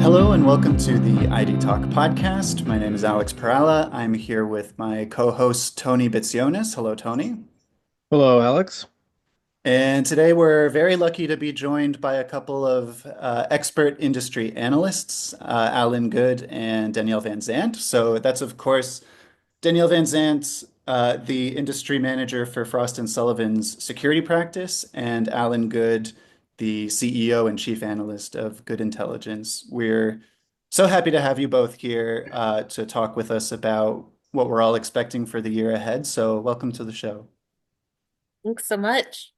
Hello and welcome to the ID Talk podcast. My name is Alex Perala. I'm here with my co-host Tony Bitzionis. Hello, Tony. Hello, Alex. And today we're very lucky to be joined by a couple of expert industry analysts, Alan Goode and Danielle VanZandt. So that's, of course, Danielle VanZandt, the industry manager for Frost and Sullivan's security practice, and Alan Goode, the CEO and chief analyst of Goode Intelligence. We're so happy to have you both here to talk with us about what we're all expecting for the year ahead. So welcome to the show. Thanks so much.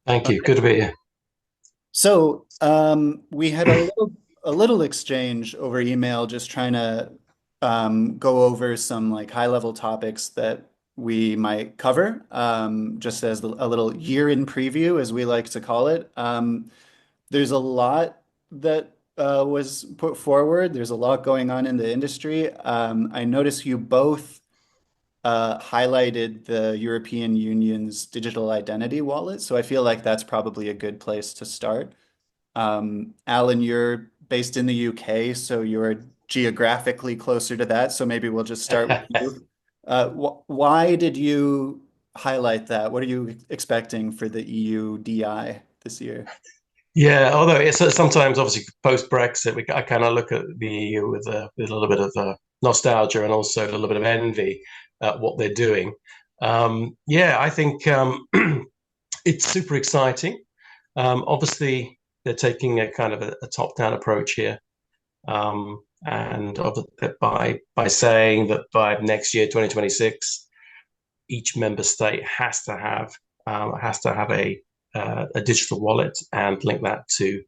Thank you. Good to be here. So we had a little exchange over email, just trying to go over some like high level topics that we might cover, just as a little year in preview, as we like to call it. There's a lot that was put forward. There's a lot going on in the industry. I noticed you both highlighted the European Union's digital identity wallet, so I feel like that's probably a good place to start. Alan, you're based in the UK, so you're geographically closer to that. So maybe we'll just start with you. Why did you highlight that? What are you expecting for the EUDI this year? Yeah, although it's sometimes obviously post-Brexit, I kind of look at the EU with a little bit of nostalgia and also a little bit of envy at what they're doing. Yeah, I think it's super exciting. Obviously, they're taking a kind of a top-down approach here, and by saying that by next year, 2026, each member state has to have a digital wallet and link that to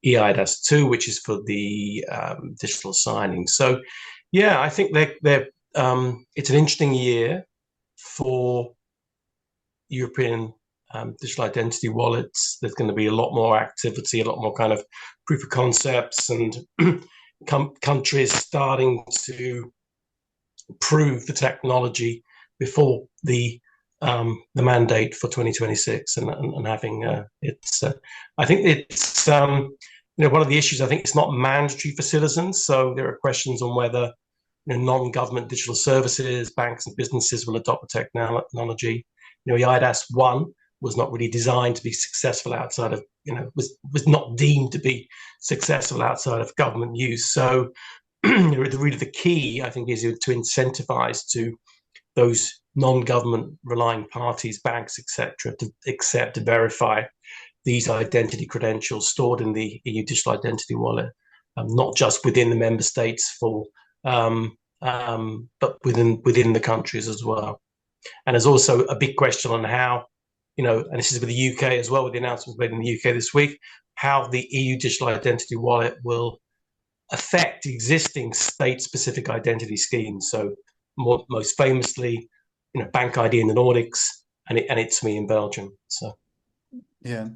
EIDAS 2, which is for the digital signing. So, yeah, I think they're it's an interesting year for European digital identity wallets. There's going to be a lot more activity, a lot more kind of proof of concepts, and countries starting to prove the technology before the mandate for 2026 and having it's. I think it's one of the issues. I think it's not mandatory for citizens, so there are questions on whether non-government digital services, banks and businesses will adopt the technology. EIDAS 1 was not really designed to be successful outside of, was not deemed to be successful outside of government use. So really the key, I think, is to incentivize to those non-government relying parties, banks, etc., to accept, to verify these identity credentials stored in the EU digital identity wallet, not just within the member states but within the countries as well. And there's also a big question on how, and this is with the UK as well, with the announcements made in the UK this week, how the EU digital identity wallet will affect existing state-specific identity schemes. So most famously, Bank ID in the Nordics and it's me in Belgium. So Yeah,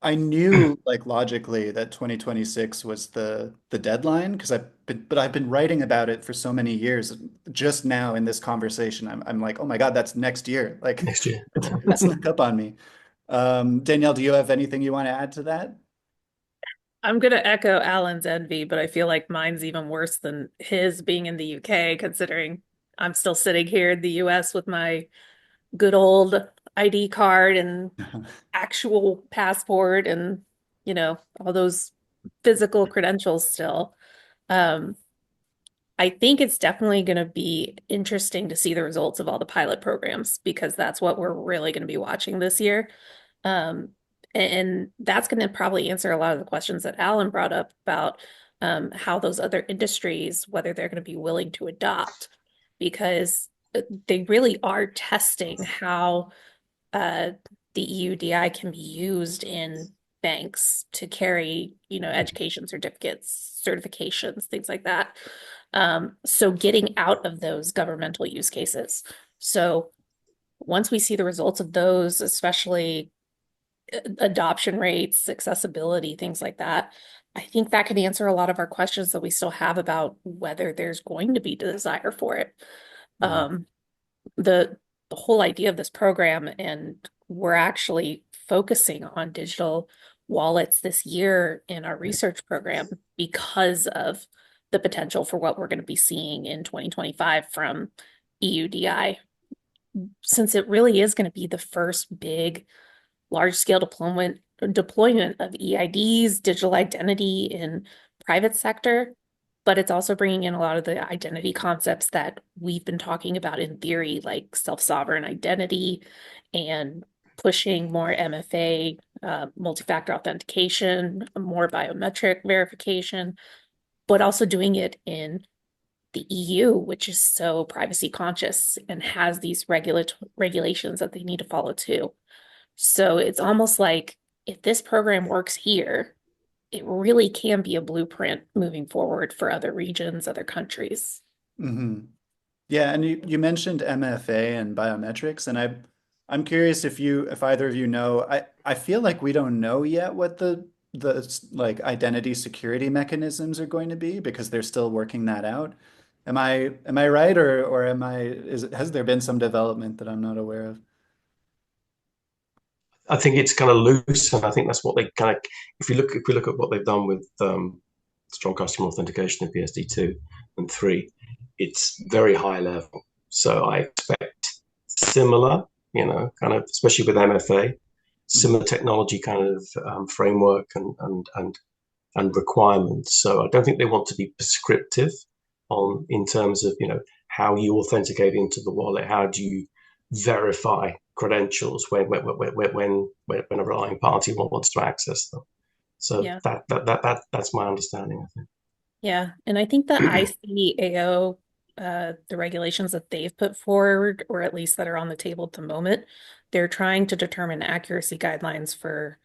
I knew like logically that 2026 was the deadline because I've been writing about it for so many years. Just now in this conversation, I'm like, oh my God, that's next year. Like next year. it snuck up on me. Danielle, do you have anything you want to add to that? I'm going to echo Alan's envy, but I feel like mine's even worse than his being in the UK, considering I'm still sitting here in the US with my good old ID card and actual passport and, all those physical credentials still. Um, I think it's definitely going to be interesting to see the results of all the pilot programs because that's what we're really going to be watching this year. Um, and that's going to probably answer a lot of the questions that Alan brought up about how those other industries, whether they're going to be willing to adopt, because they really are testing how the EUDI can be used in banks to carry, education certificates, certifications, things like that. So getting out of those governmental use cases. So once we see the results of those, especially adoption rates, accessibility, things like that, I think that could answer a lot of our questions that we still have about whether there's going to be desire for it. Um, the whole idea of this program, and we're actually focusing on digital wallets this year in our research program because of the potential for what we're going to be seeing in 2025 from EUDI, since it really is going to be the first big large-scale deployment of EIDs, digital identity in private sector, but it's also bringing in a lot of the identity concepts that we've been talking about in theory, like self-sovereign identity and pushing more MFA, multi-factor authentication, more biometric verification, but also doing it in the EU, which is so privacy conscious and has these regulations that they need to follow too. So it's almost like if this program works here, it really can be a blueprint moving forward for other regions, other countries. Hmm. Yeah, and you mentioned MFA and biometrics, and I'm curious if either of you know, I feel like we don't know yet what the like identity security mechanisms are going to be because they're still working that out. Am I right, or has there been some development that I'm not aware of? I think it's kind of loose, and I think that's what they kind of. If we look at what they've done with strong customer authentication in PSD2 and 3, it's very high level. So I expect similar, kind of, especially with MFA, similar technology kind of framework and requirements. So I don't think they want to be prescriptive on in terms of how you authenticate into the wallet. How do you verify credentials when a relying party wants to access them? So Yeah. that's my understanding, I Yeah. And I think the ICAO, the regulations that they've put forward, or at least that are on the table at the moment, they're trying to determine accuracy guidelines for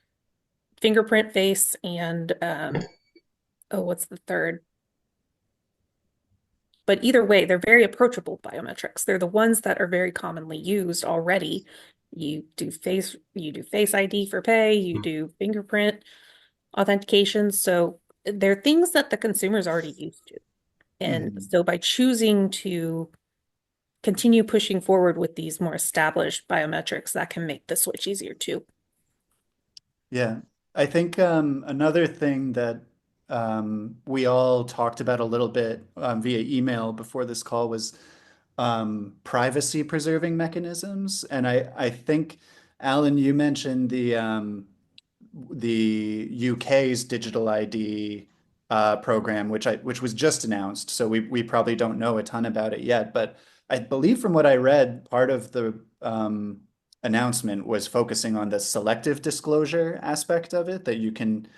fingerprint, face, and think. oh, what's the third? But either way, they're very approachable biometrics. They're the ones that are very commonly used already. You do face ID for pay, you do fingerprint authentication. So they're things that the consumer's already used to. And Mhm. so by choosing to continue pushing forward with these more established biometrics, that can make the switch easier too. Yeah, I think another thing that we all talked about a little bit via email before this call was privacy preserving mechanisms. And I think, Alan, you mentioned the UK's digital ID program, which was just announced. So we probably don't know a ton about it yet. But I believe from what I read, part of the announcement was focusing on the selective disclosure aspect of it, that you can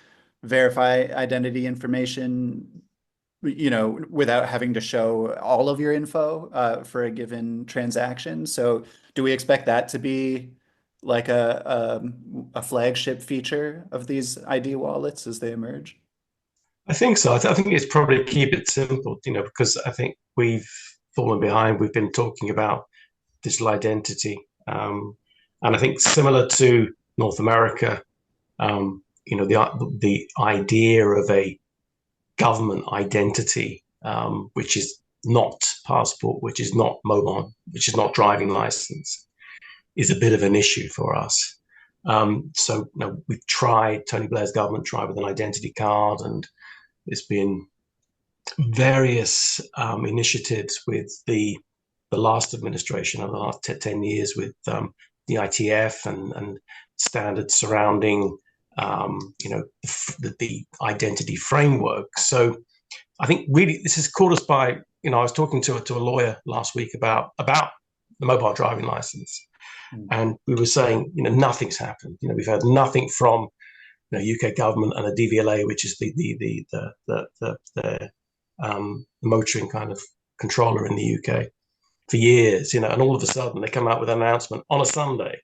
verify identity information, without having to show all of your info for a given transaction. So do we expect that to be like a flagship feature of these ID wallets as they emerge? I think so. I think it's probably keep it simple, because I think we've fallen behind. We've been talking about digital identity, and I think similar to North America, the idea of a government identity, which is not passport, which is not mobile, which is not driving license, is a bit of an issue for us. So we've tried. Tony Blair's government tried with an identity card, and there's been various initiatives with the last administration over the last 10 years with the ITF and standards surrounding the identity framework. So I think really this has caught us by, I was talking to a lawyer last week about the mobile driving license, and we were saying, nothing's happened. We've heard nothing from UK government and the DVLA, which is the motoring kind of controller in the UK for years, and all of a sudden they come out with an announcement on a Sunday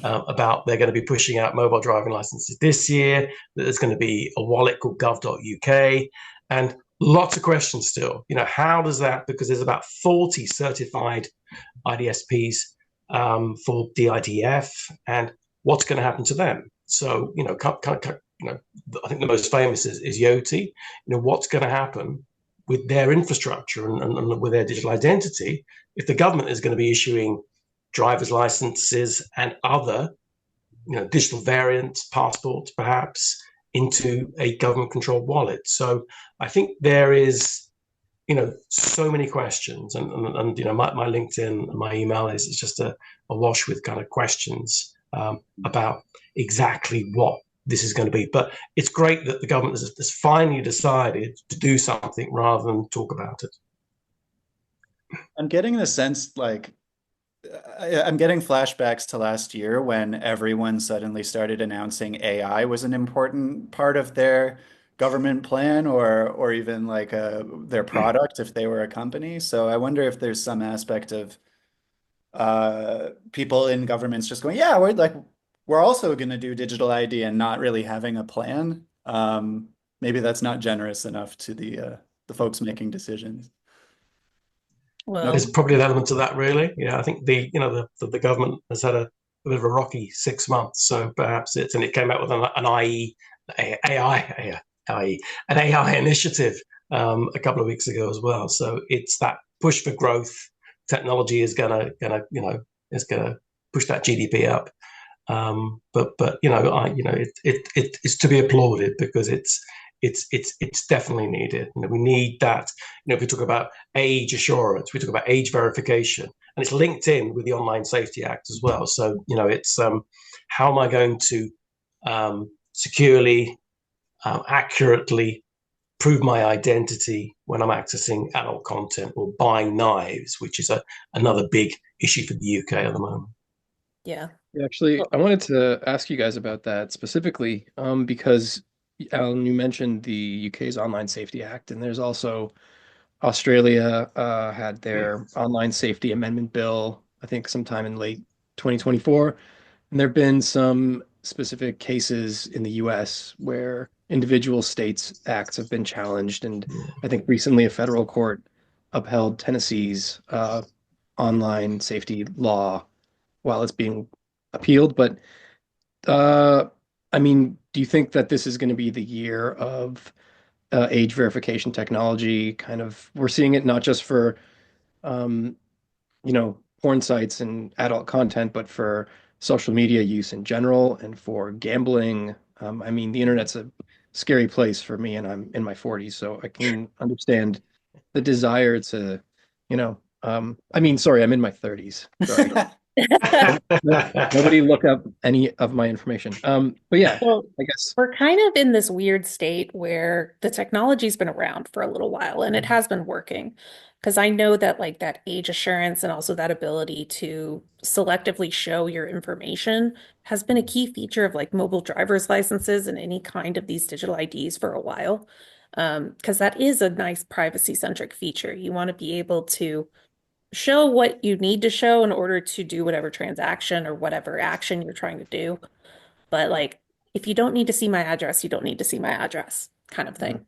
about they're going to be pushing out mobile driving licenses this year. That there's going to be a wallet called gov.uk, and lots of questions still. How does that? Because there's about 40 certified IDSPs for DIDF, and what's going to happen to them? So, I think the most famous is EUDI. What's going to happen with their infrastructure and with their digital identity if the government is going to be issuing driver's licenses and other digital variants, passports, perhaps into a government-controlled wallet. So I think there is, so many questions, and my LinkedIn and my email is just a wash with kind of questions about exactly what this is going to be. But it's great that the government has finally decided to do something rather than talk about it. I'm getting the sense like I'm getting flashbacks to last year when everyone suddenly started announcing AI was an important part of their government plan or even like their product if they were a company. So I wonder if there's some aspect of people in governments just going, yeah, we're also going to do digital ID and not really having a plan. Maybe that's not generous enough to the folks making decisions. There's Well, probably an element of that, really. Yeah, I think the government has had a bit of a rocky 6 months, so perhaps it came out with an an AI initiative a couple of weeks ago as well. So it's that push for growth. Technology is gonna push that GDP up. But it's to be applauded because it's definitely needed. We need that. If we talk about age assurance, we talk about age verification, and it's linked in with the Online Safety Act as well. So it's how am I going to securely, accurately prove my identity when I'm accessing adult content or buying knives, which is another big issue for the UK at the moment. yeah. Actually, Well, I wanted to ask you guys about that specifically, because Alan, you mentioned the UK's Online Safety Act, and there's also Australia had their Online Safety Amendment Bill, I think sometime in late 2024. And there have been some specific cases in the US where individual states' acts have been challenged. And I think recently a federal court upheld Tennessee's online safety law while it's being appealed. But uh, I mean, do you think that this is going to be the year of age verification technology? Kind of, we're seeing it not just for um, porn sites and adult content, but for social media use in general and for gambling. I mean, the internet's a scary place for me, and I'm in my 40s, so I can understand the desire to, I mean, sorry, I'm in my 30s. Sorry. Nobody look up any of my information. But yeah, well, I guess. we're kind of in this weird state where the technology's been around for a little while and it has been working. Because I know that like that age assurance and also that ability to selectively show your information has been a key feature of like mobile driver's licenses and any kind of these digital IDs for a while. Because that is a nice privacy-centric feature. You want to be able to show what you need to show in order to do whatever transaction or whatever action you're trying to do. But like, if you don't need to see my address, you don't need to see my address, kind of thing.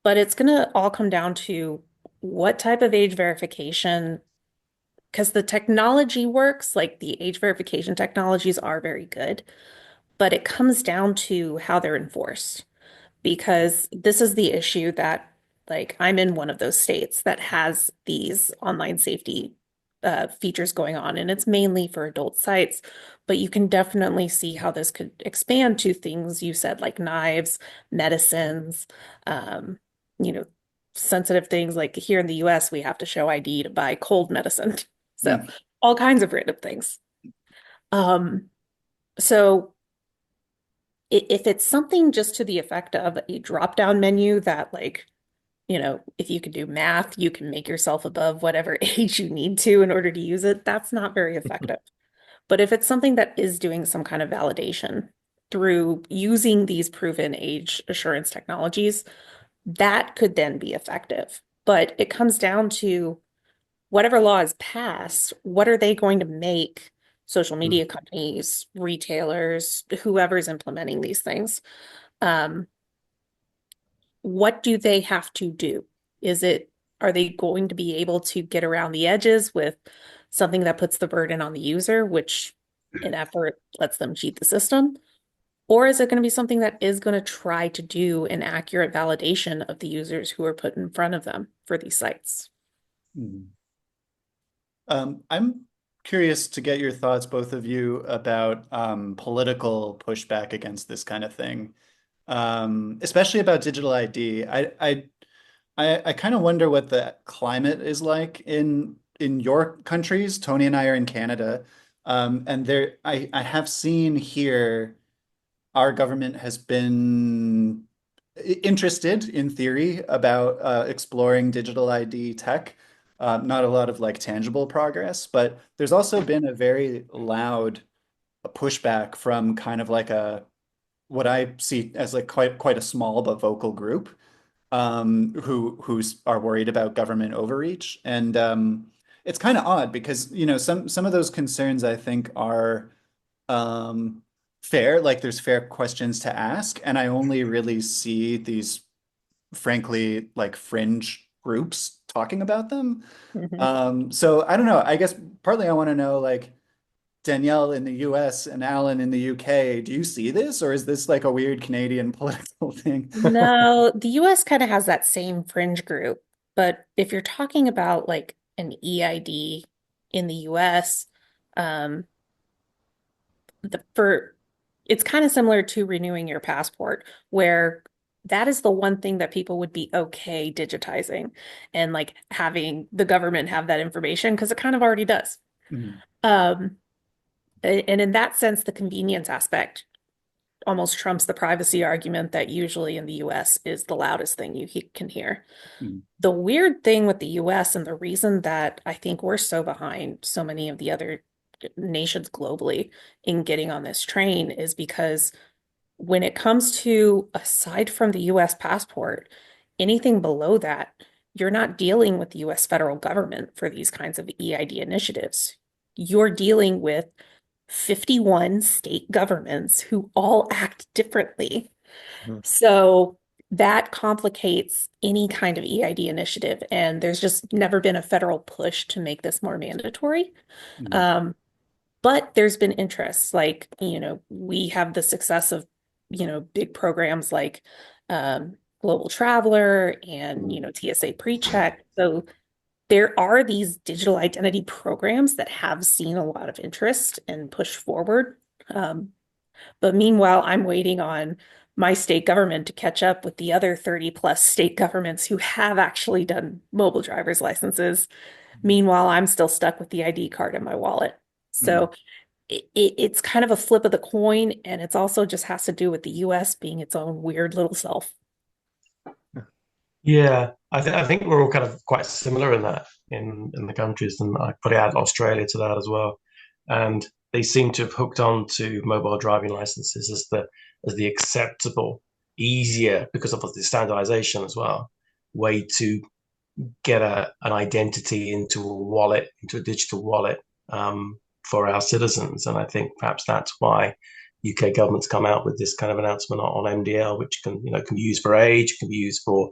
But it's gonna all come down to what type of age verification, because the technology works, like the age verification technologies are very good, but it comes down to how they're enforced because this is the issue that like I'm in one of those states that has these online safety features going on, and it's mainly for adult sites, but you can definitely see how this could expand to things you said like knives, medicines, um, you know, sensitive things like here in the US, we have to show ID to buy cold medicine. So Hmm. all kinds of random things. Um, so if it's something just to the effect of a drop-down menu that like, if you can do math, you can make yourself above whatever age you need to in order to use it, that's not very effective. But if it's something that is doing some kind of validation through using these proven age assurance technologies, that could then be effective. But it comes down to whatever law is passed, what are they going to make social media companies, retailers, whoever's implementing these things? Um, what do they have to do? Are they going to be able to get around the edges with something that puts the burden on the user, which in effort lets them cheat the system? Or is it going to be something that is going to try to do an accurate validation of the users who are put in front of them for these sites? I'm curious to get your thoughts, both of you, about political pushback against this kind of thing, especially about digital ID. I kind of wonder what the climate is like in your countries. Tony and I are in Canada, and I have seen here our government has been interested in theory about exploring digital ID tech. Not a lot of like tangible progress, but there's also been a very loud pushback from kind of like a what I see as like quite a small but vocal group who's are worried about government overreach. And it's kind of odd because, you know, some of those concerns I think are um, fair, like there's fair questions to ask, and I only really see these, frankly, like fringe groups talking about them. Mhm. So I don't know. I guess partly I want to know, like Danielle in the US and Alan in the UK, do you see this, or is this like a weird Canadian political thing? No, the US kind of has that same fringe group, but if you're talking about like an EID in the US, um, the for it's kind of similar to renewing your passport, where that is the one thing that people would be okay digitizing and like having the government have that information because it kind of already does. Mhm. Um, and in that sense, the convenience aspect almost trumps the privacy argument that usually in the US is the loudest thing you can hear. Mhm. The weird thing with the US and the reason that I think we're so behind so many of the other nations globally in getting on this train is because when it comes to, aside from the US passport, anything below that, you're not dealing with the US federal government for these kinds of EID initiatives. You're dealing with 51 state governments who all act differently. Mhm. So that complicates any kind of EID initiative. And there's just never been a federal push to make this more mandatory. Mhm. Um, but there's been interest, like, we have the success of, big programs like Global Traveler and, TSA PreCheck. So there are these digital identity programs that have seen a lot of interest and push forward. Um, but meanwhile, I'm waiting on my state government to catch up with the other 30 plus state governments who have actually done mobile driver's licenses. Meanwhile, I'm still stuck with the ID card in my wallet. Mhm. So it's kind of a flip of the coin, and it's also just has to do with the US being its own weird little self. Yeah, I think we're all kind of quite similar in that in the countries, and I probably add Australia to that as well. And they seem to have hooked on to mobile driving licenses as the acceptable, easier because of the standardization as well, way to get an identity into a wallet, into a digital wallet for our citizens. And I think perhaps that's why UK government's come out with this kind of announcement on MDL, which can be used for age, can be used for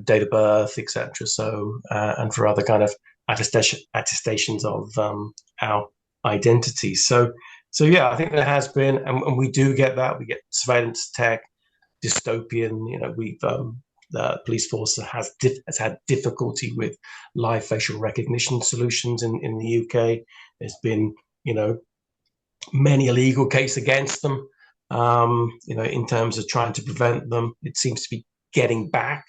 date of birth, etc. So and for other kind of attestations of our identity. So yeah, I think there has been, and we do get that. We get surveillance tech, dystopian. We've the police force has had difficulty with live facial recognition solutions in the UK. There's been many a legal case against them. In terms of trying to prevent them, it seems to be getting back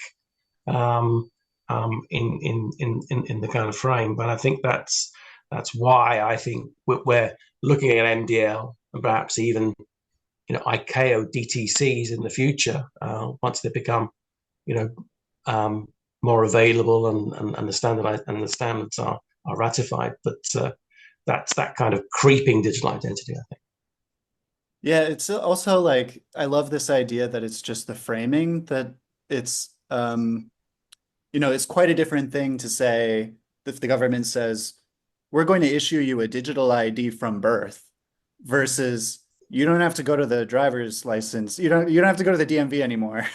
um, in the kind of frame. But I think that's why I think we're looking at MDL and perhaps even ICAO DTCs in the future once they become you know more available and the standards are ratified. But that's that kind of creeping digital identity, I think. Yeah, it's also like I love this idea that it's just the framing that it's it's quite a different thing to say if the government says we're going to issue you a digital ID from birth versus you don't have to go to the driver's license. You don't have to go to the DMV anymore.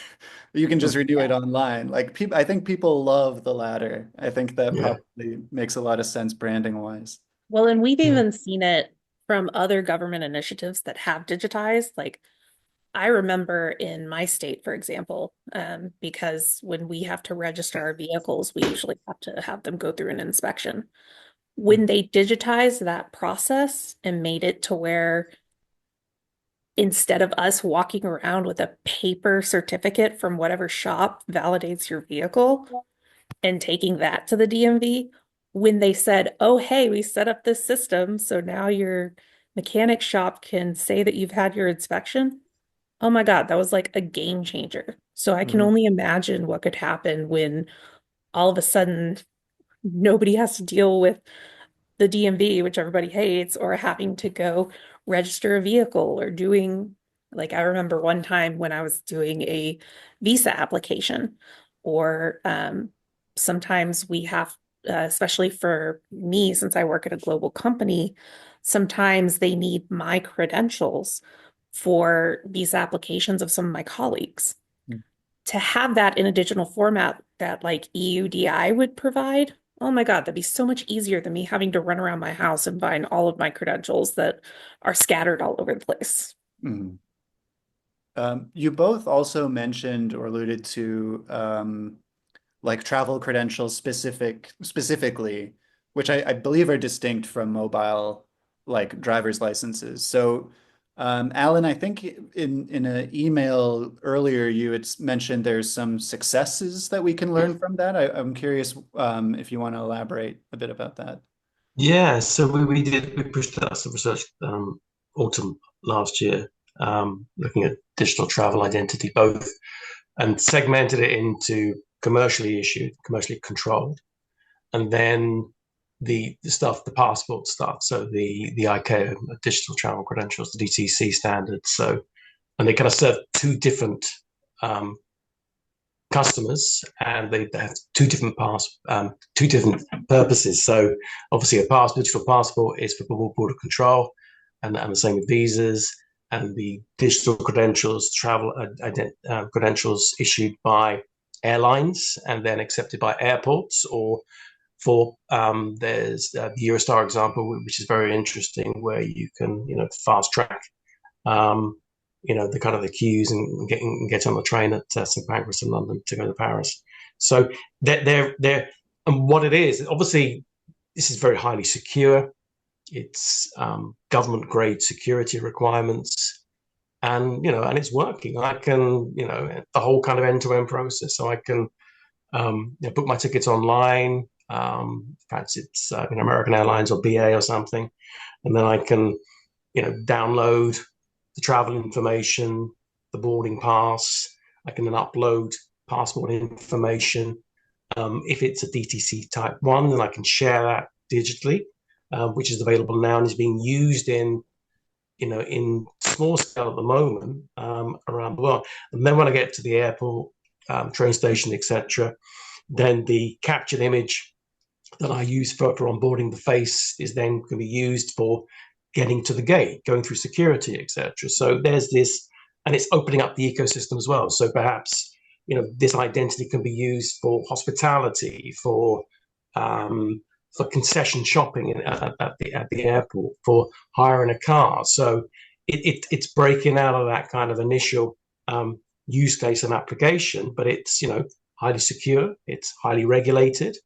You can just renew it online. Like people, I think people love the latter. I think that Yeah, probably makes a lot of sense branding wise. Well, and we've yeah, even seen it from other government initiatives that have digitized. Like I remember in my state, for example, because when we have to register our vehicles, we usually have to have them go through an inspection. When they digitized that process and made it to where instead of us walking around with a paper certificate from whatever shop validates your vehicle and taking that to the DMV, when they said, oh, hey, we set up this system, so now your mechanic shop can say that you've had your inspection. Oh my God, that was like a game changer. So I can Mhm. only imagine what could happen when all of a sudden nobody has to deal with the DMV, which everybody hates, or having to go register a vehicle or doing, like, I remember one time when I was doing a visa application, or sometimes we have, especially for me, since I work at a global company, sometimes they need my credentials for visa applications of some of my colleagues. To have that in a digital format that like EUDI would provide, oh my God, that'd be so much easier than me having to run around my house and find all of my credentials that are scattered all over the place. Mhm. You both also mentioned or alluded to like travel credentials specifically, which I believe are distinct from mobile like driver's licenses. So, Alan, I think in an email earlier you had mentioned there's some successes that we can learn from that. I'm curious if you want to elaborate a bit about that. Yeah, so we pushed out some research autumn last year, looking at digital travel identity both, and segmented it into commercially issued, commercially controlled, and then the stuff, the passport stuff. So the ICAO digital travel credentials, the DTC standards. So, and they kind of serve two different um, customers, and they have two different purposes. So obviously, a digital passport is for border control, and the same with visas. And the digital credentials, travel credentials issued by airlines and then accepted by airports, or for there's the Eurostar example, which is very interesting, where you can fast track um, the kind of the queues and get on the train at St Pancras in London to go to Paris. So they're and what it is, obviously, this is very highly secure. It's government grade security requirements, and and it's working. I can the whole kind of end to end process. So I can book my tickets online. Perhaps it's American Airlines or BA or something, and then I can download the travel information, the boarding pass. I can then upload passport information. If it's a DTC type one, then I can share that digitally, which is available now and is being used in small scale at the moment around the world. And then when I get to the airport, train station, etc., then the captured image that I use for onboarding the face is then going to be used for getting to the gate, going through security, etc. So there's this, and it's opening up the ecosystem as well. So perhaps this identity can be used for hospitality, for concession shopping at the airport, for hiring a car. So it's breaking out of that kind of initial use case and application, but it's highly secure, it's highly regulated,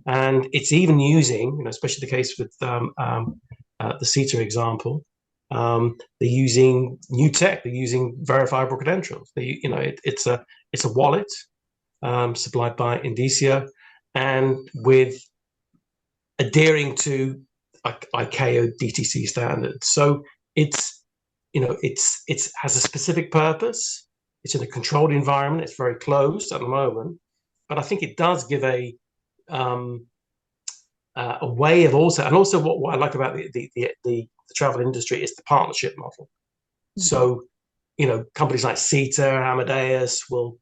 and it's even using, especially the case with the CETA example, they're using new tech. They're using verifiable credentials. It's a wallet supplied by Indicia, and with adhering to ICAO DTC standards. So it's has a specific purpose. It's in a controlled environment. It's very closed at the moment, but I think it does give um, a way of also, and also what I like about the travel industry is the partnership model. Mhm. So, companies like CETA, Amadeus will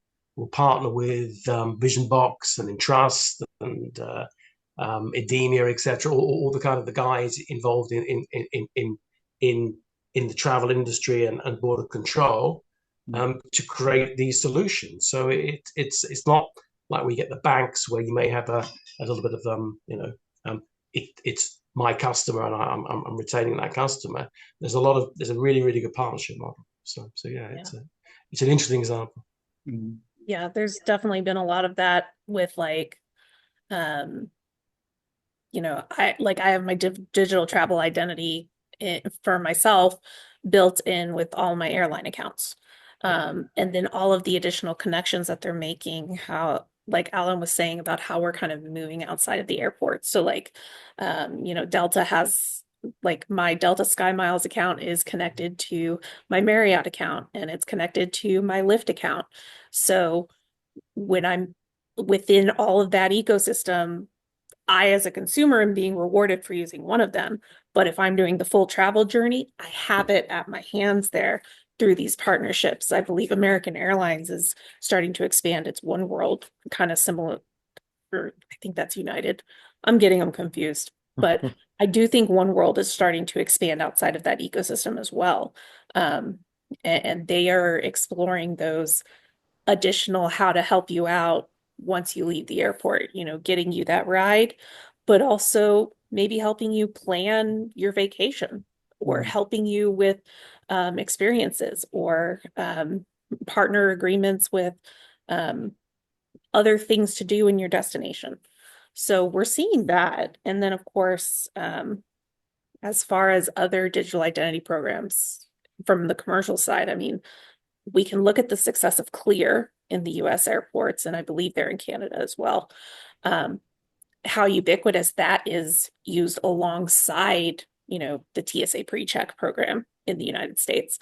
partner with Visionbox and Entrust and Edemia, etc. All the kind of the guys involved in in the travel industry and border control to create these solutions. So it's not like we get the banks where you may have a little bit of it's my customer and I'm retaining that customer. There's a really good partnership model. So yeah, Yeah. it's an interesting example. Mhm. Yeah, there's definitely been a lot of that with like um I have my digital travel identity for myself built in with all my airline accounts. And then all of the additional connections that they're making, how, like Alan was saying about how we're kind of moving outside of the airport. So Delta has like my Delta Sky Miles account is connected to my Marriott account and it's connected to my Lyft account. So when I'm within all of that ecosystem, I, as a consumer, am being rewarded for using one of them. But if I'm doing the full travel journey, I have it at my hands there through these partnerships. I believe American Airlines is starting to expand its One World, kind of similar, or I think that's United. I'm getting them confused. But I do think One World is starting to expand outside of that ecosystem as well. Um, and they are exploring those additional how to help you out once you leave the airport, getting you that ride, but also maybe helping you plan your vacation or Mhm. helping you with experiences or partner agreements with um, other things to do in your destination. So we're seeing that. And then, of course, as far as other digital identity programs from the commercial side, I mean, we can look at the success of Clear in the US airports, and I believe they're in Canada as well. Um, how ubiquitous that is used alongside, the TSA PreCheck program in the United States,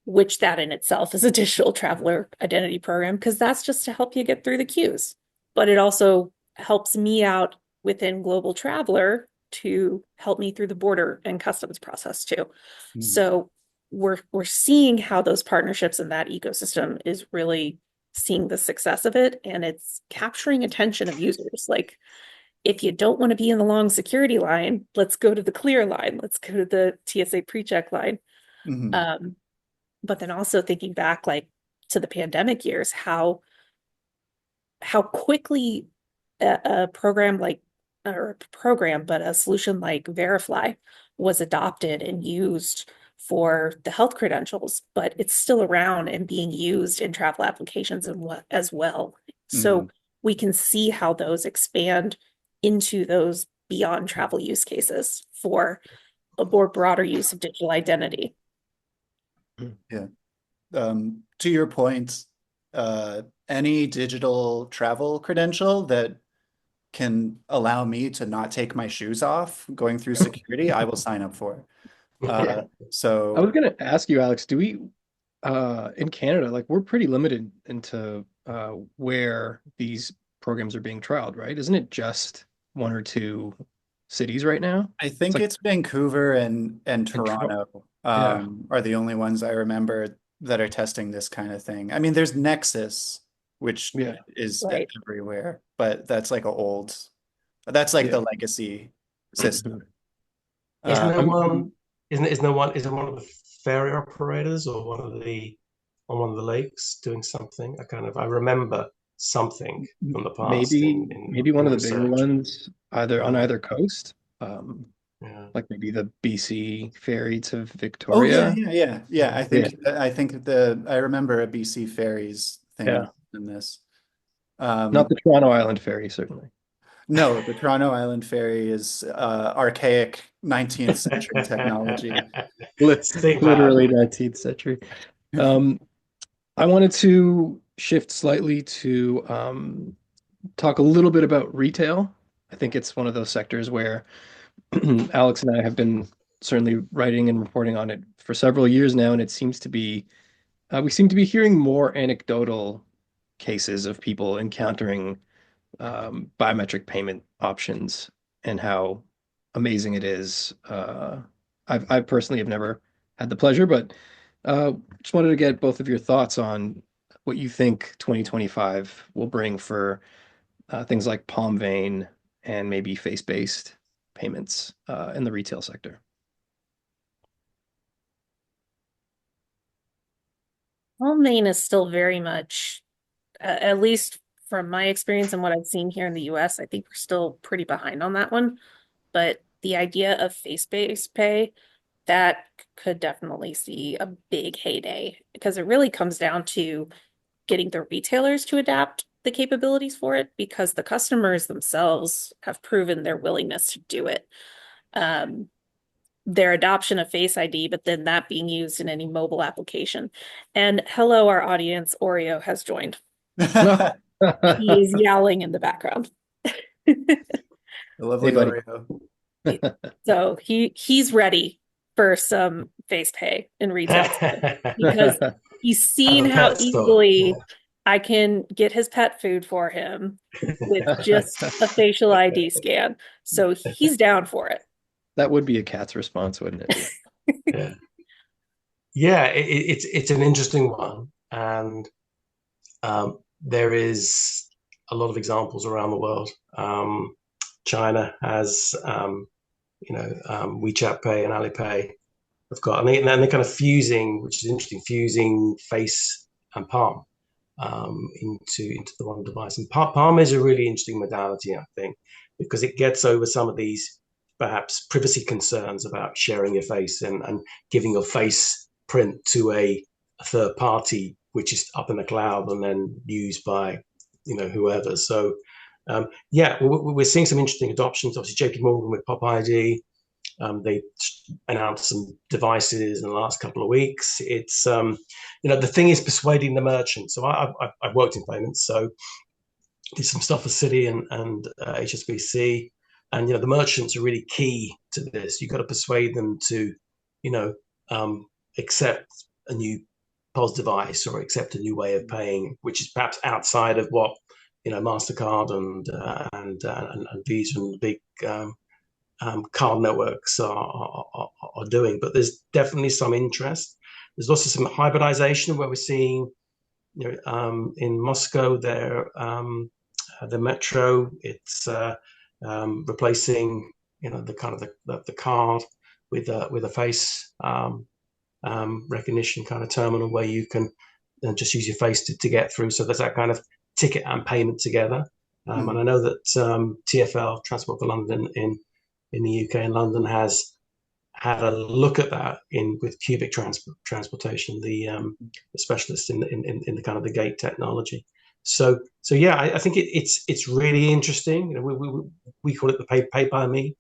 which that in itself is a digital traveler identity program, because that's just to help you get through the queues. But it also helps me out within Global Traveler to help me through the border and customs process too. Mhm. So we're seeing how those partnerships in that ecosystem is really seeing the success of it, and it's capturing attention of users. Like, if you don't want to be in the long security line, let's go to the clear line. Let's go to the TSA PreCheck line. Mhm. Um, but then also thinking back like to the pandemic years, how quickly a program like or a program, but a solution like Verify was adopted and used for the health credentials, but it's still around and being used in travel applications and what as well. So Mhm. we can see how those expand into those beyond travel use cases for a more broader use of digital identity. Yeah. To your point, any digital travel credential that can allow me to not take my shoes off going through security, I will sign up for. Yeah. I So was gonna ask you, Alex, do we in Canada, like we're pretty limited into where these programs are being trialed, right? Isn't it just one or two cities right now? I It's think like it's Vancouver and in Toronto. Toronto Yeah. are the only ones I remember that are testing this kind of thing. I mean, there's Nexus, which Yeah. is Right. everywhere, but that's like Yeah. the legacy system. Isn't Uh, there I'm one? Isn't one of the ferry operators or one of the on one of the lakes doing something? I remember something from the past maybe one in of the bigger research. ones either on Yeah, either coast. Um, yeah. like maybe the BC ferry to oh yeah, Victoria. yeah, yeah, yeah. Yeah. I think I remember a BC Ferries thing Yeah. in this. Not Um, the Toronto Island ferry, certainly. no, the Toronto Island Ferry is archaic 19th century technology. Lit Think bad. Literally 19th century. Um, I wanted to shift slightly to talk a little bit about retail. I think it's one of those sectors where Alex and I have been certainly writing and reporting on it for several years now, and it seems to be we seem to be hearing more anecdotal cases of people encountering biometric payment options and how amazing it is. I personally have never had the pleasure, but just wanted to get both of your thoughts on what you think 2025 will bring for things like palm vein and maybe face-based payments in the retail sector. Maine is still very much, at least from my experience and what I've seen here in the US, I think we're still pretty behind on that one. But the idea of face-based pay, that could definitely see a big heyday because it really comes down to getting the retailers to adapt the capabilities for it because the customers themselves have proven their willingness to do it. Their adoption of Face ID, but then that being used in any mobile application. And hello, our audience, Oreo has joined. He is yowling in the background. The lovely Hey, buddy. Oreo. So he's ready for some face pay in retail because he's At seen the how pet store. easily I can get his pet food for him with just a facial ID scan. So he's down for it. That would be a cat's response, wouldn't it be? Yeah, yeah, it's an interesting one, and there is a lot of examples around the world. China has, WeChat Pay and Alipay have got, and they're kind of fusing, which is interesting, fusing face and palm into the one device. And palm is a really interesting modality, I think, because it gets over some of these perhaps privacy concerns about sharing your face and giving your face print to a third party, which is up in the cloud and then used by whoever. So yeah, we're seeing some interesting adoptions. Obviously, JP Morgan with Pop ID. They announced some devices in the last couple of weeks. It's the thing is persuading the merchant. So I've worked in payments, so did some stuff for Citi and HSBC, and the merchants are really key to this. You've got to persuade them to, accept a new POS device or accept a new way of paying, which is perhaps outside of what Mastercard and Visa and the big card networks are doing. But there's definitely some interest. There's also some hybridization where we're seeing, in Moscow, the metro, it's replacing, the kind of the card with a face recognition kind of terminal where you can just use your face to get through. So there's that kind of ticket and payment together. And I know that TfL, Transport for London, in the UK and London, has had a look at that with Cubic Transportation, the specialist in the kind of the gate technology. So yeah, I think it's really interesting. We call it the pay by me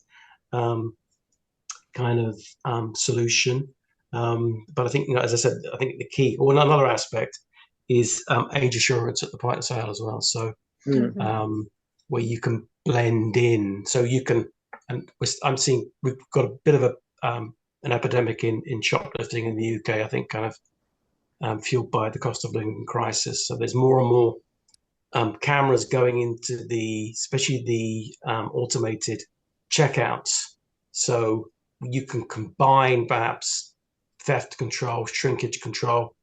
kind of solution. But I think, as I said, I think the key, or another aspect, is age assurance at the point of sale as well. So where you can blend in, so you can, and I'm seeing we've got a bit of an epidemic in shoplifting in the UK. I think kind of fueled by the cost of living crisis. So there's more and more cameras going into especially the automated checkouts. So you can combine perhaps theft control, shrinkage control,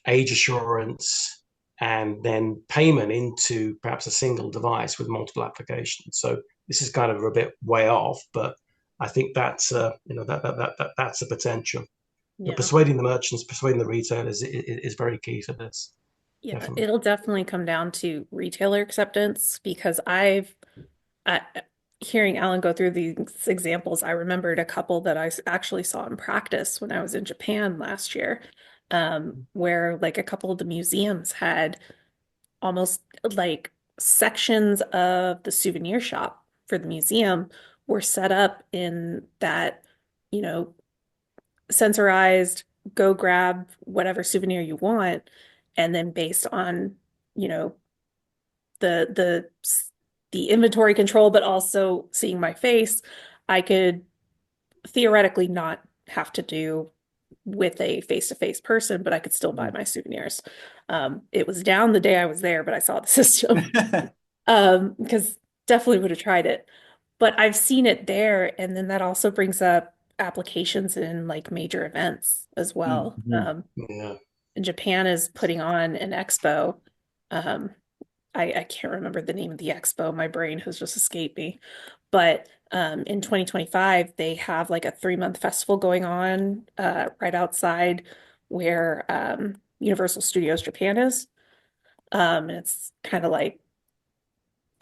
age assurance, and then payment into perhaps a single device with multiple applications. So this is kind of a bit way off, but I think that's that's a potential. Yeah. But persuading the merchants, persuading the retailers is very key for this. Yeah, Definitely. it'll definitely come down to retailer acceptance because hearing Alan go through these examples, I remembered a couple that I actually saw in practice when I was in Japan last year, where like a couple of the museums had almost like sections of the souvenir shop for the museum were set up in that, you know, sensorized, go grab whatever souvenir you want, and then based on, you know, the the inventory control, but also seeing my face, I could theoretically not have to do with a face-to-face person, but I could still buy my souvenirs. It was down the day I was there, but I saw the system. Because definitely would have tried it. But I've seen it there, and then that also brings up applications in like major events as well. Yeah. And Japan is putting on an expo. Um, I can't remember the name of the expo. My brain has just escaped me. But in 2025, they have like a 3-month festival going on right outside where Universal Studios Japan is. And it's kind of like,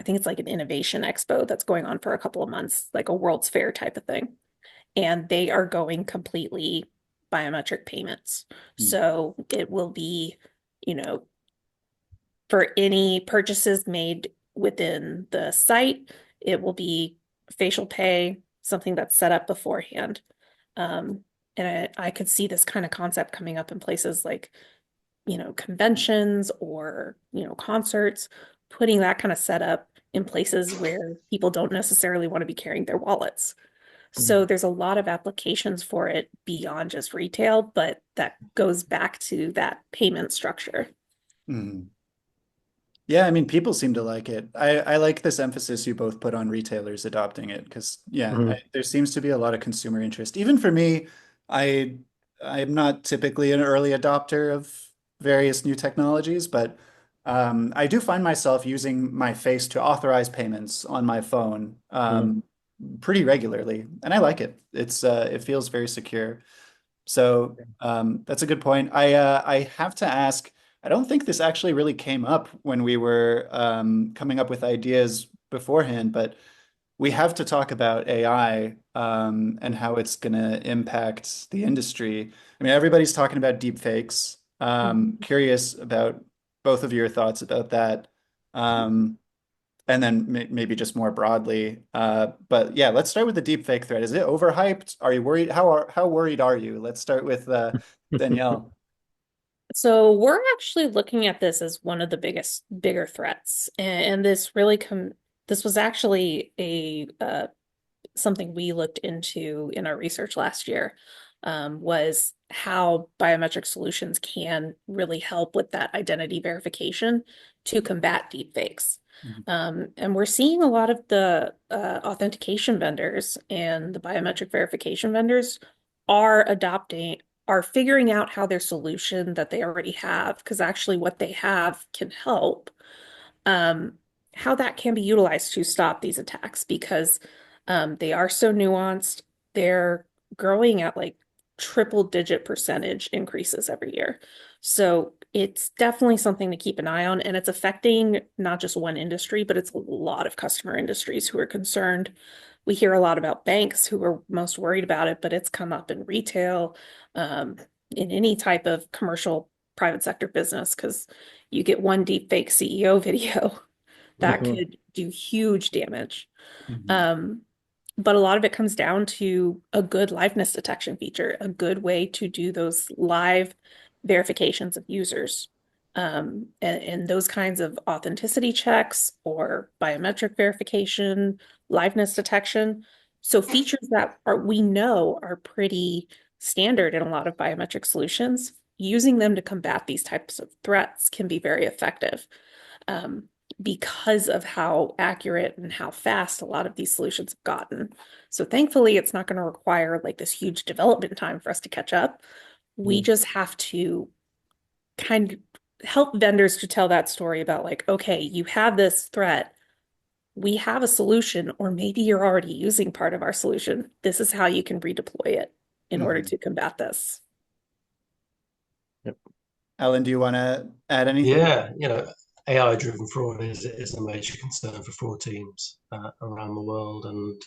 I think it's like an innovation expo that's going on for a couple of months, like a World's Fair type of thing. And they are going completely biometric payments. So it will be, you know, for any purchases made within the site, it will be facial pay, something that's set up beforehand. And I could see this kind of concept coming up in places like, conventions or, concerts, putting that kind of setup in places where people don't necessarily want to be carrying their wallets. So there's a lot of applications for it beyond just retail, but that goes back to that payment structure. Mhm. Yeah, I mean, people seem to like it. I like this emphasis you both put on retailers adopting it because, yeah, Mhm. there seems to be a lot of consumer interest. Even for me, I I'm not typically an early adopter of various new technologies, but I do find myself using my face to authorize payments on my phone Mhm. pretty regularly, and I like it. It feels very secure. So that's a good point. I have to ask. I don't think this actually really came up when we were coming up with ideas beforehand, but we have to talk about AI and how it's going to impact the industry. I mean, everybody's talking about deep fakes. Curious about both of your thoughts about that. Um, and then maybe just more broadly. But yeah, let's start with the deepfake threat. Is it overhyped? Are you worried? How worried are you? Let's start with Danielle. So we're actually looking at this as one of the bigger threats, and this was actually a something we looked into in our research last year, was how biometric solutions can really help with that identity verification to combat deepfakes. Mhm. And we're seeing a lot of the authentication vendors and the biometric verification vendors are adopting, are figuring out how their solution that they already have, because actually what they have can help, um, how that can be utilized to stop these attacks because they are so nuanced. They're growing at like triple digit percentage increases every year. So it's definitely something to keep an eye on, and it's affecting not just one industry, but it's a lot of customer industries who are concerned. We hear a lot about banks who are most worried about it, but it's come up in retail, um, in any type of commercial private sector business, because you get one deep fake CEO video that Mhm. could do huge damage. Mhm. Um, but a lot of it comes down to a good liveness detection feature, a good way to do those live verifications of users. And those kinds of authenticity checks or biometric verification, liveness detection. So features that are we know are pretty standard in a lot of biometric solutions, using them to combat these types of threats can be very effective. Um, because of how accurate and how fast a lot of these solutions have gotten. So thankfully, it's not going to require like this huge development time for us to catch up. We Mhm. just have to kind of help vendors to tell that story about like, okay, you have this threat. We have a solution, or maybe you're already using part of our solution. This is how you can redeploy it in order Mhm. to combat this. Yep. Alan, do you want to add anything? Yeah, AI-driven fraud is a major concern for fraud teams around the world, and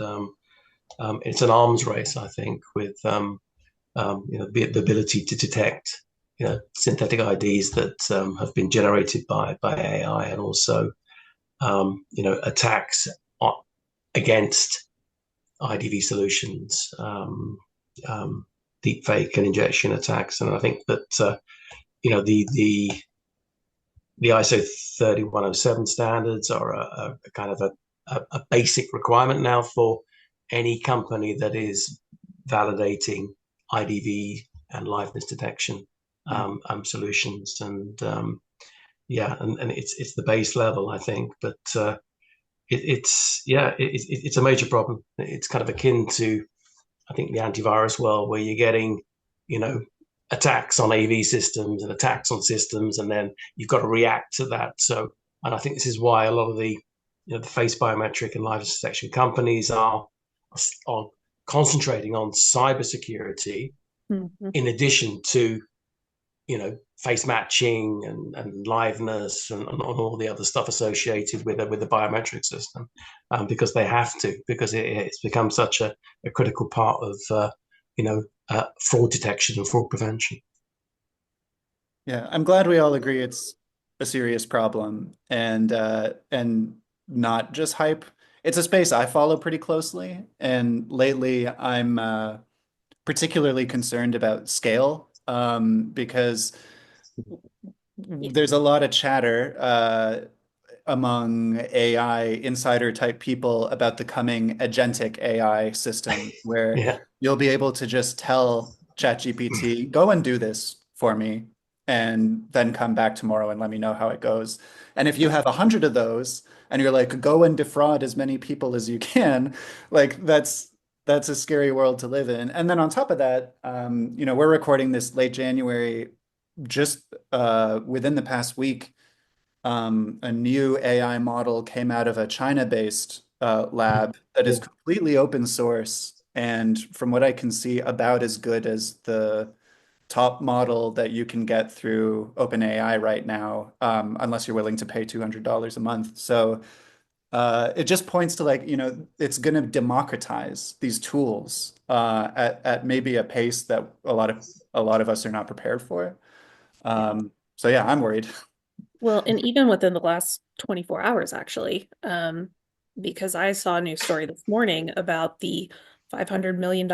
it's an arms race, I think, with the ability to detect synthetic IDs that have been generated by AI, and also attacks against IDV solutions, deepfake and injection attacks, and I think that the ISO 30107 standards are a kind of a basic requirement now for any company that is validating IDV and liveness detection Mhm. solutions. And and it's the base level, I think, but it's a major problem. It's kind of akin to, I think, the antivirus world, where you're getting, you know, attacks on AV systems and attacks on systems, and then you've got to react to that. So, and I think this is why a lot of the face biometric and live detection companies are concentrating on cybersecurity Mhm. in addition to face matching and liveness and all the other stuff associated with the biometric system, because they have to, because it's become such a critical part of fraud detection and fraud prevention. Yeah, I'm glad we all agree it's a serious problem and not just hype. It's a space I follow pretty closely, and lately I'm particularly concerned about scale because there's a lot of chatter among AI insider type people about the coming agentic AI system where Yeah. you'll be able to just tell ChatGPT, go and do this for me, and then come back tomorrow and let me know how it goes. And if you have 100 of those and you're like, go and defraud as many people as you can, like that's a scary world to live in. And then on top of that, we're recording this late January, just within the past week a new AI model came out of a China-based lab that is Yeah. completely open source and from what I can see about as good as the top model that you can get through OpenAI right now, unless you're willing to pay $200 a month. So it just points to like, it's going to democratize these tools at maybe a pace that a lot of us are not prepared for. So yeah, I'm worried. Well, and even within the last 24 hours, actually, because I saw a news story this morning about the $500 million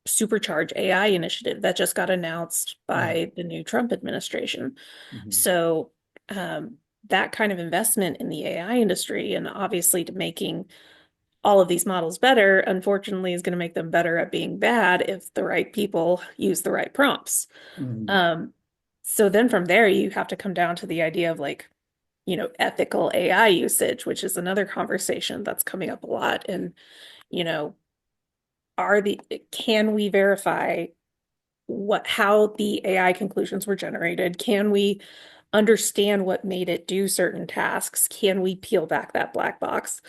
supercharge AI initiative that just got announced by the new Trump administration. Mhm. So, that kind of investment in the AI industry and obviously to making all of these models better, unfortunately, is going to make them better at being bad if the right people use the right prompts. Mhm. Um, so then from there, you have to come down to the idea of like, ethical AI usage, which is another conversation that's coming up a lot. And, you know, can we verify how the AI conclusions were generated? Can we understand what made it do certain tasks? Can we peel back that black box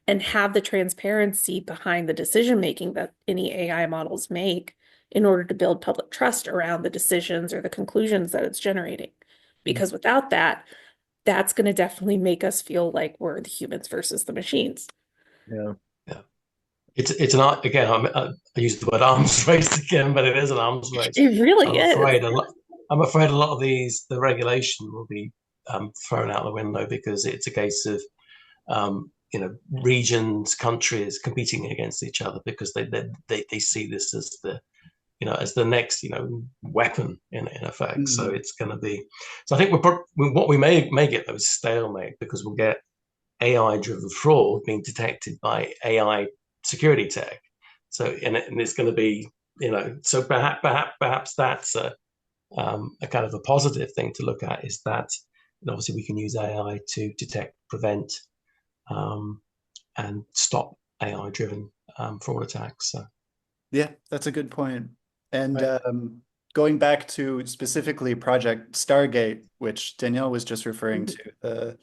and have the transparency behind the decision making that any AI models make in order to build public trust around the decisions or the conclusions that it's generating? Because without that, that's going to definitely make us feel like we're the humans versus the machines. Yeah. Yeah. It's an again. I use the word arms race again, but it is an arms race. It really I'm is. afraid a lot. I'm afraid a lot of the regulation will be thrown out the window because it's a case of regions, countries competing against each other because they see this as the next weapon in effect. So Mhm. it's going to be. So I think what we may get though is stalemate because we'll get AI driven fraud being detected by AI security tech. So and it's going to be so perhaps that's a kind of a positive thing to look at is that obviously we can use AI to detect, prevent, um, and stop AI driven fraud attacks. So. Yeah, that's a good point. And Right. going back to specifically Project Stargate, which Danielle was just referring to,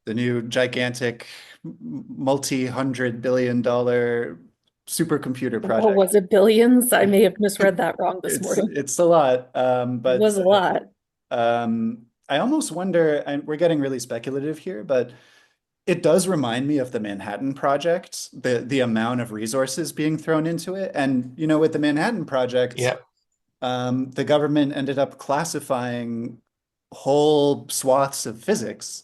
the new gigantic multi-hundred billion dollar supercomputer Oh, project. was it billions? I may have misread that wrong this It's morning. it's a lot, It but was a lot. I almost wonder, and we're getting really speculative here, but it does remind me of the Manhattan Project, the amount of resources being thrown into it. And with the Manhattan Project, Yeah. the government ended up classifying whole swaths of physics.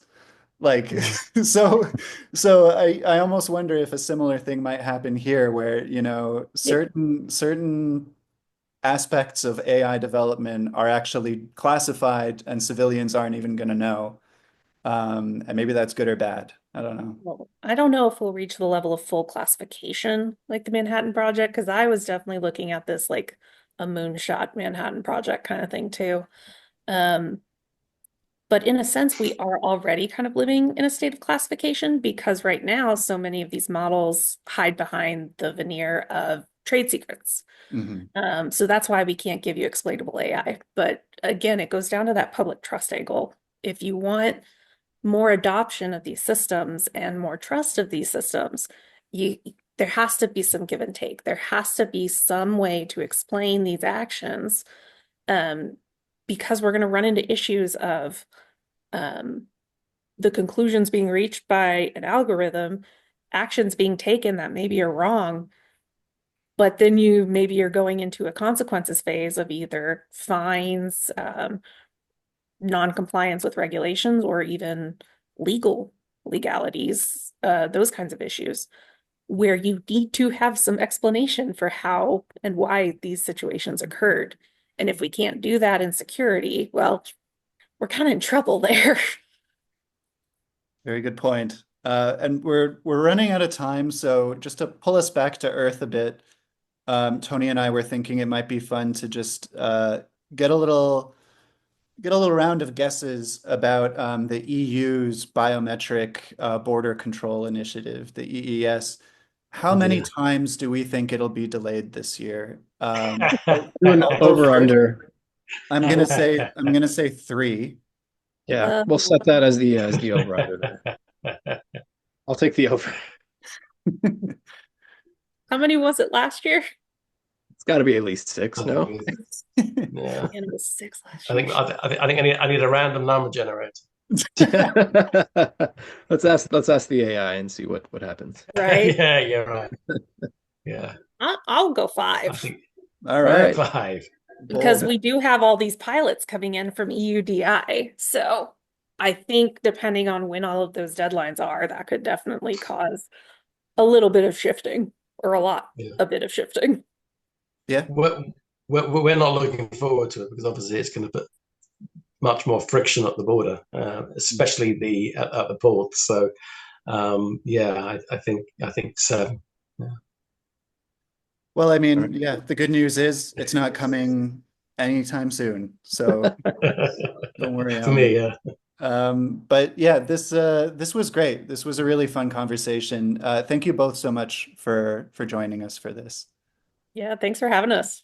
Like Mm. so I almost wonder if a similar thing might happen here where, It, certain aspects of AI development are actually classified and civilians aren't even going to know. And maybe that's good or bad. I don't know. well, I don't know if we'll reach the level of full classification like the Manhattan Project, because I was definitely looking at this like a moonshot Manhattan Project kind of thing too. Um, but in a sense, we are already kind of living in a state of classification because right now, so many of these models hide behind the veneer of trade secrets. Mhm. So that's why we can't give you explainable AI. But again, it goes down to that public trust angle. If you want more adoption of these systems and more trust of these systems, you there has to be some give and take. There has to be some way to explain these actions, um, because we're going to run into issues of um, the conclusions being reached by an algorithm, actions being taken that maybe are wrong, but then you're going into a consequences phase of either fines, non-compliance with regulations or even legalities, those kinds of issues, where you need to have some explanation for how and why these situations occurred. And if we can't do that in security, well, we're kind of in trouble there. Very good point. And we're running out of time, so just to pull us back to earth a bit, Tony and I were thinking it might be fun to just get a little round of guesses about the EU's biometric border control initiative, the EES. How many times do we think it'll be delayed this year? Do an I'll go over first. under. I'm gonna say 3. Yeah, we'll set that as the over under there. I'll take the over. How many was it last year? It's got to be at least 6, no? Yeah. And it was 6 last I year. think I need a random number generator. Let's ask the AI and see what happens. Right? Yeah, right. Yeah. I'll go I 5 think All right. 5. because Bold. we do have all these pilots coming in from EUDI. So I think depending on when all of those deadlines are, that could definitely cause a little bit of shifting, or a bit of shifting. Yeah. We're not looking forward to it because obviously it's going to put much more friction at the border, especially at the ports. So yeah, I think so. Yeah. Well, I mean, yeah, the good news is it's not coming anytime soon. So don't worry. For me, yeah. But yeah, this was great. This was a really fun conversation. Thank you both so much for joining us for this. Yeah, thanks for having us.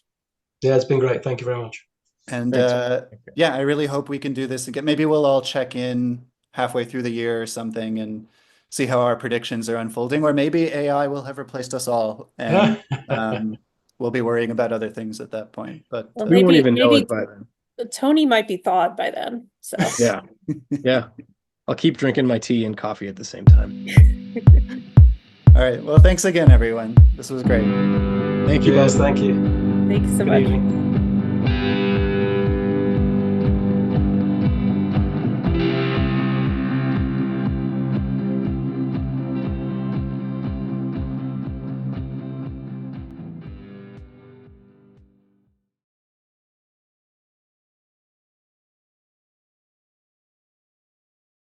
Yeah, it's been great. Thank you very much. And Thanks. yeah, I really hope we can do this again. Maybe we'll all check in halfway through the year or something and see how our predictions are unfolding. Or maybe AI will have replaced us all, and we'll be worrying about other things at that point. But Well, We won't even know maybe it by then. Tony might be thawed by then. So Yeah. Yeah. I'll keep drinking my tea and coffee at the same time. all right. Well, thanks again, everyone. This was great. Thank you Yes, both. thank you. thanks so Good much. evening.